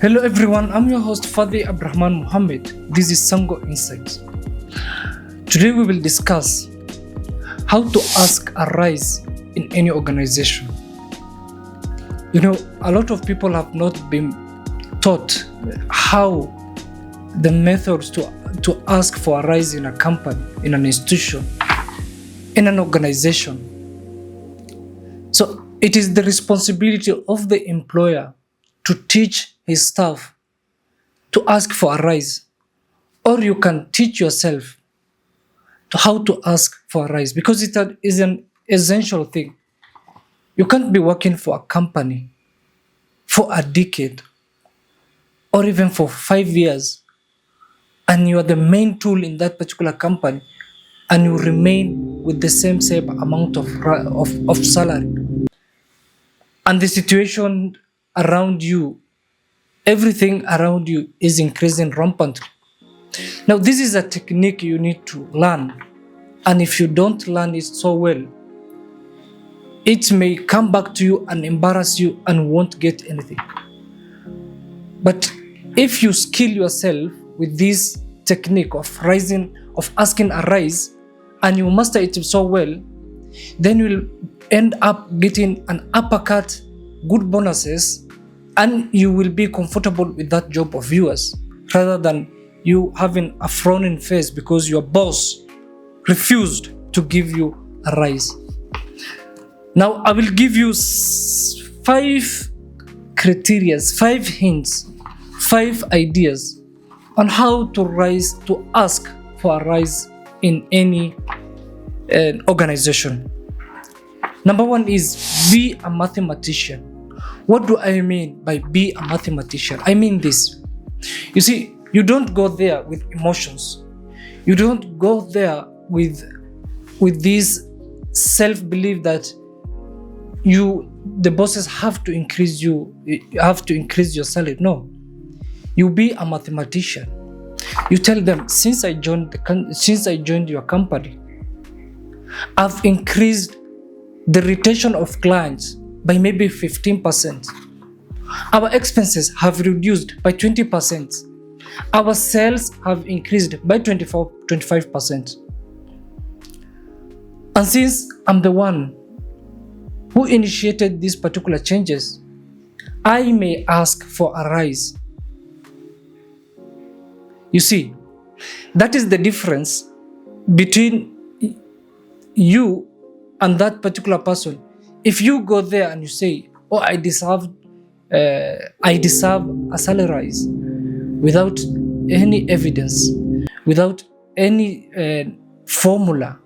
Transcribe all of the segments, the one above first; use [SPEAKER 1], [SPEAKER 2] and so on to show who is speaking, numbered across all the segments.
[SPEAKER 1] Hello everyone, I'm your host Fadi Abrahman Mohammed. This is Sango Insights. Today we will discuss how to ask a rise in any organization. A lot of people have not been taught how the methods to ask for a rise in a company, in an institution, in an organization. So it is the responsibility of the employer to teach his staff to ask for a rise, or you can teach yourself to how to ask for a rise, because it is an essential thing. You can't be working for a company for a decade or even for 5 years and you are the main tool in that particular company and you remain with the same amount of salary, and the situation around you, everything around you is increasing rampantly. Now, this is a technique you need to learn, and if you don't learn it so well, it may come back to you and embarrass you and won't get anything. But if you skill yourself with this technique of asking a rise, and you master it so well, then you'll end up getting an uppercut, good bonuses, and you will be comfortable with that job of yours, rather than you having a frowning face because your boss refused to give you a rise. Now, I will give you 5 criteria, 5 hints, 5 ideas on how to ask for a rise in any organization. Number 1 is be a mathematician. What do I mean by be a mathematician? I mean this. You see, you don't go there with emotions. You don't go there with this self-belief that the bosses have to increase your salary. No. You be a mathematician. You tell them, since I joined your company, I've increased the retention of clients by maybe 15%. Our expenses have reduced by 20%. Our sales have increased by 25%. And since I'm the one who initiated these particular changes, I may ask for a rise. You see, that is the difference between you and that particular person. If you go there and you say, "Oh, I deserve a salary rise," without any evidence, without any formula,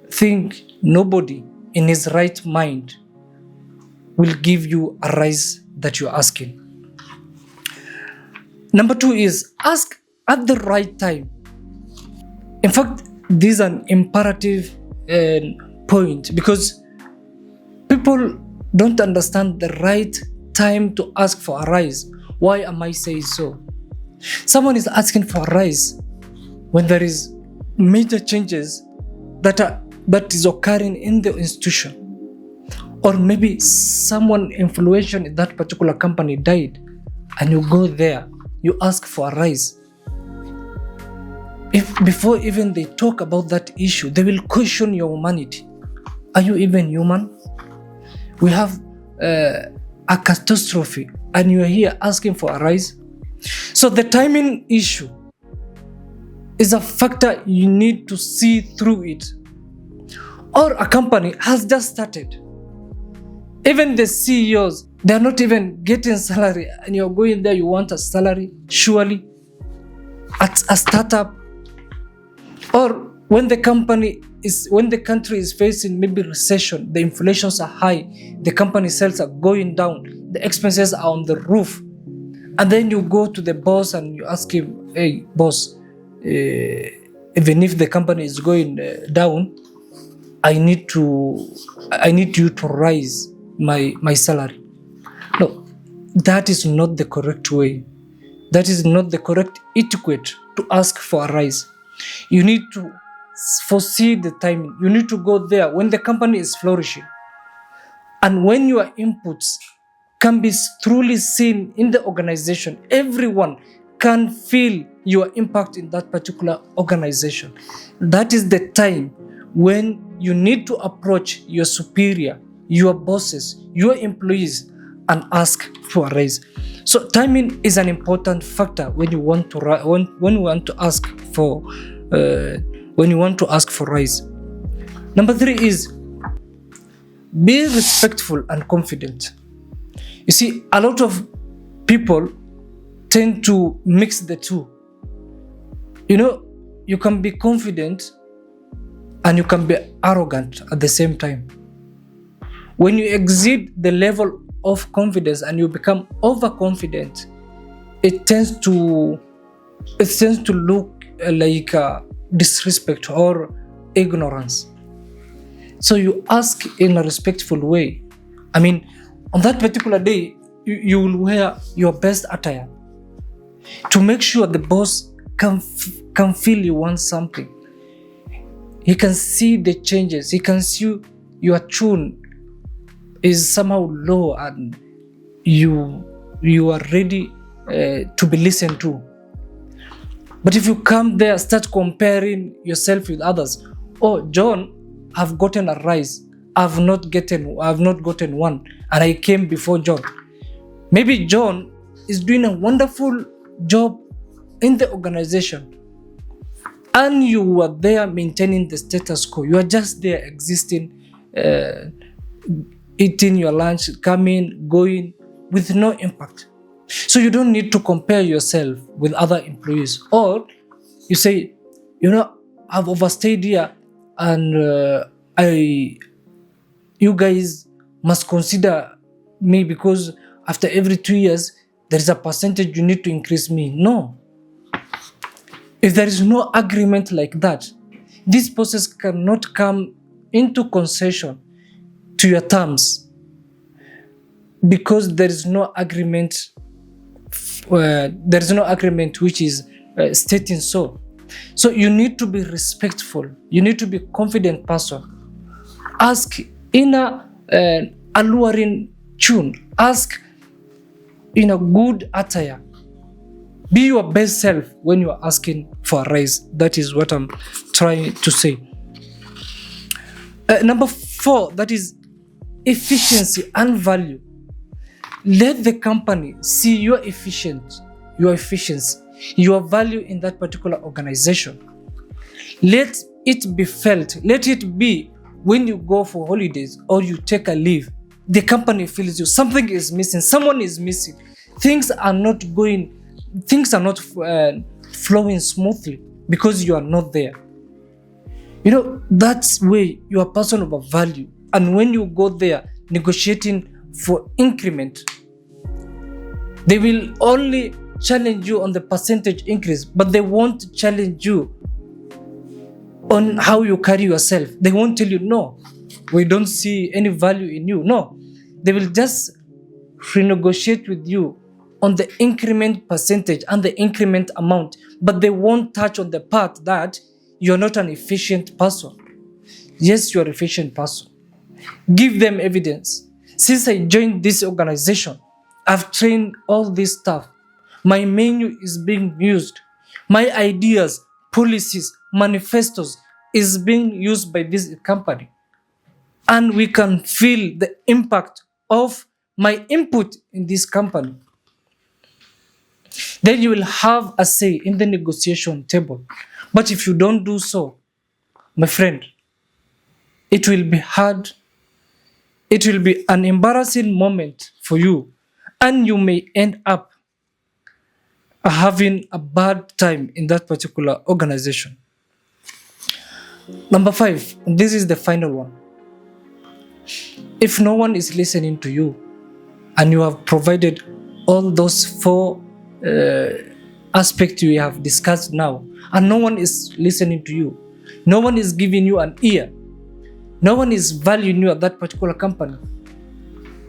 [SPEAKER 1] think nobody in his right mind will give you a rise that you're asking. Number 2 is ask at the right time. In fact, this is an imperative point, because people don't understand the right time to ask for a rise. Why am I saying so? Someone is asking for a rise when there is major changes that is occurring in the institution, or maybe someone influential in that particular company died, and you go there, you ask for a rise. If before even they talk about that issue, they will question your humanity. Are you even human? We have a catastrophe, and you are here asking for a rise. So the timing issue is a factor you need to see through it. Or a company has just started. Even the CEOs, they are not even getting salary, and you're going there, you want a salary, surely, at a startup. Or when the country is facing maybe recession, the inflations are high, the company sales are going down, the expenses are on the roof, and then you go to the boss and you ask him, "Hey, boss, even if the company is going down, I need you to rise my salary." No, that is not the correct way. That is not the correct etiquette to ask for a rise. You need to foresee the timing. You need to go there when the company is flourishing, and when your inputs can be truly seen in the organization. Everyone can feel your impact in that particular organization. That is the time when you need to approach your superior, your bosses, your employees, and ask for a raise. So timing is an important factor when you want to ask for raise. Number 3 is be respectful and confident. You see, a lot of people tend to mix the two. You can be confident and you can be arrogant at the same time. When you exceed the level of confidence and you become overconfident, it tends to look like disrespect or ignorance. So you ask in a respectful way. On that particular day, you will wear your best attire to make sure the boss can feel you want something. He can see the changes. He can see your tune is somehow low and you are ready to be listened to. But if you come there, start comparing yourself with others. Oh, John, I've gotten a rise. I've not gotten one, and I came before John. Maybe John is doing a wonderful job in the organization, and you were there maintaining the status quo. You are just there existing, eating your lunch, coming, going, with no impact. So you don't need to compare yourself with other employees. Or you say, I've overstayed here, and you guys must consider me because after every 2 years, there is a percentage you need to increase me. No. If there is no agreement like that, this process cannot come into concession to your terms because there is no agreement. There is no agreement which is stating so. So you need to be respectful. You need to be a confident person. Ask in a alluring tune. Ask in a good attire. Be your best self when you are asking for a raise. That is what I'm trying to say. Number 4, that is efficiency and value. Let the company see your efficiency, your value in that particular organization. Let it be felt. Let it be when you go for holidays or you take a leave. The company feels you. Something is missing. Someone is missing. Things are not flowing smoothly because you are not there. That's way you are a person of a value. And when you go there negotiating for increment, they will only challenge you on the percentage increase, but they won't challenge you on how you carry yourself. They won't tell you, no, we don't see any value in you. No, they will just renegotiate with you on the increment percentage and the increment amount, but they won't touch on the part that you're not an efficient person. Yes, you're an efficient person. Give them evidence. Since I joined this organization, I've trained all this stuff. My menu is being used. My ideas, policies, manifestos is being used by this company. And we can feel the impact of my input in this company. Then you will have a say in the negotiation table. But if you don't do so, my friend, it will be hard. It will be an embarrassing moment for you, and you may end up having a bad time in that particular organization. Number 5, this is the final one. If no one is listening to you, and you have provided all those 4 aspects we have discussed now, and no one is listening to you, no one is giving you an ear, no one is valuing you at that particular company,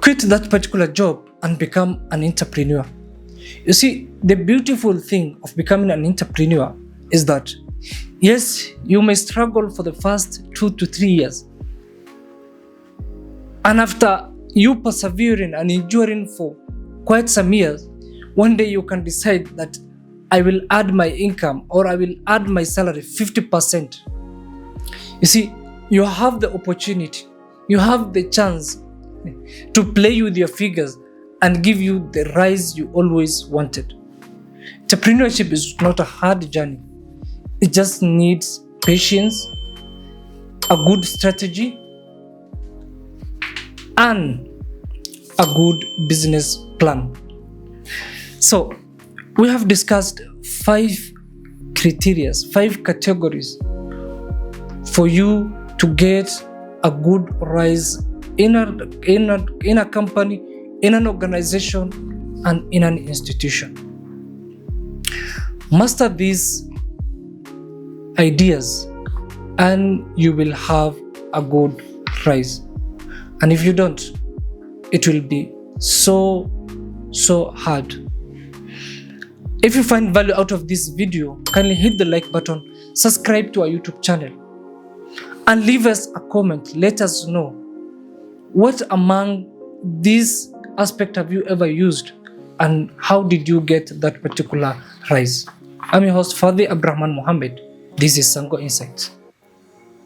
[SPEAKER 1] quit that particular job and become an entrepreneur. You see, the beautiful thing of becoming an entrepreneur is that, yes, you may struggle for the first 2 to 3 years. And after you persevering and enduring for quite some years, one day you can decide that I will add my income or I will add my salary 50%. You see, you have the opportunity, you have the chance to play with your figures and give you the rise you always wanted. Entrepreneurship is not a hard journey. It just needs patience, a good strategy, and a good business plan. So, we have discussed 5 criteria, 5 categories for you to get a good rise in a company, in an organization, and in an institution. Master these ideas and you will have a good rise. And if you don't, it will be so hard. If you find value out of this video, kindly hit the like button, subscribe to our YouTube channel, and leave us a comment. Let us know what among these aspects have you ever used and how did you get that particular rise. I'm your host, Fadi Abrahman Mohammed. This is Sango Insights.